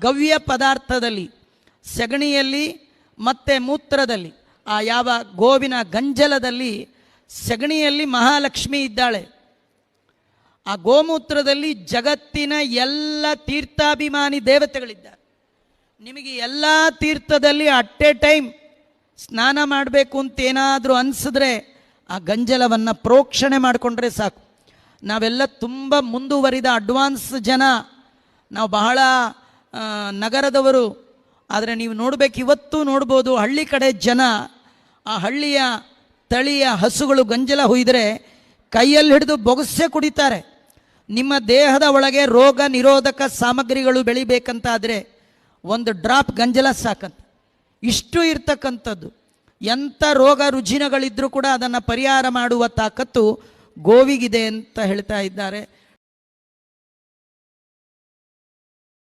ಗವ್ಯ ಪದಾರ್ಥದಲ್ಲಿ, ಸಗಣಿಯಲ್ಲಿ ಮತ್ತು ಮೂತ್ರದಲ್ಲಿ, ಆ ಯಾವ ಗೋವಿನ ಗಂಜಲದಲ್ಲಿ, ಸಗಣಿಯಲ್ಲಿ ಮಹಾಲಕ್ಷ್ಮಿ ಇದ್ದಾಳೆ. ಆ ಗೋಮೂತ್ರದಲ್ಲಿ ಜಗತ್ತಿನ ಎಲ್ಲ ತೀರ್ಥಾಭಿಮಾನಿ ದೇವತೆಗಳಿದ್ದಾರೆ. ನಿಮಗೆ ಎಲ್ಲ ತೀರ್ಥದಲ್ಲಿ ಅಟ್ ಎ ಟೈಮ್ ಸ್ನಾನ ಮಾಡಬೇಕು ಅಂತೇನಾದರೂ ಅನಿಸಿದ್ರೆ ಆ ಗಂಜಲವನ್ನು ಪ್ರೋಕ್ಷಣೆ ಮಾಡಿಕೊಂಡ್ರೆ ಸಾಕು. ನಾವೆಲ್ಲ ತುಂಬ ಮುಂದುವರಿದ ಅಡ್ವಾನ್ಸ್ ಜನ, ನಾವು ಬಹಳ ನಗರದವರು. ಆದರೆ ನೀವು ನೋಡಬೇಕು, ಇವತ್ತು ನೋಡ್ಬೋದು ಹಳ್ಳಿ ಕಡೆ ಜನ, ಆ ಹಳ್ಳಿಯ ತಳಿಯ ಹಸುಗಳು ಗಂಜಲ ಹುಯ್ದರೆ ಕೈಯಲ್ಲಿ ಹಿಡಿದು ಬೊಗಸೆ ಕುಡಿತಾರೆ. ನಿಮ್ಮ ದೇಹದ ಒಳಗೆ ರೋಗ ನಿರೋಧಕ ಸಾಮಗ್ರಿಗಳು ಬೆಳಿಬೇಕಂತಾದರೆ ಒಂದು ಡ್ರಾಪ್ ಗಂಜಲ ಸಾಕಂತ. ಇಷ್ಟು ಇರ್ತಕ್ಕಂಥದ್ದು. ಎಂಥ ರೋಗ ರುಜಿನಗಳಿದ್ರೂ ಕೂಡ ಅದನ್ನು ಪರಿಹಾರ ಮಾಡುವ ತಾಕತ್ತು ಗೋವಿಗಿದೆ ಅಂತ ಹೇಳ್ತಾ ಇದ್ದಾರೆ.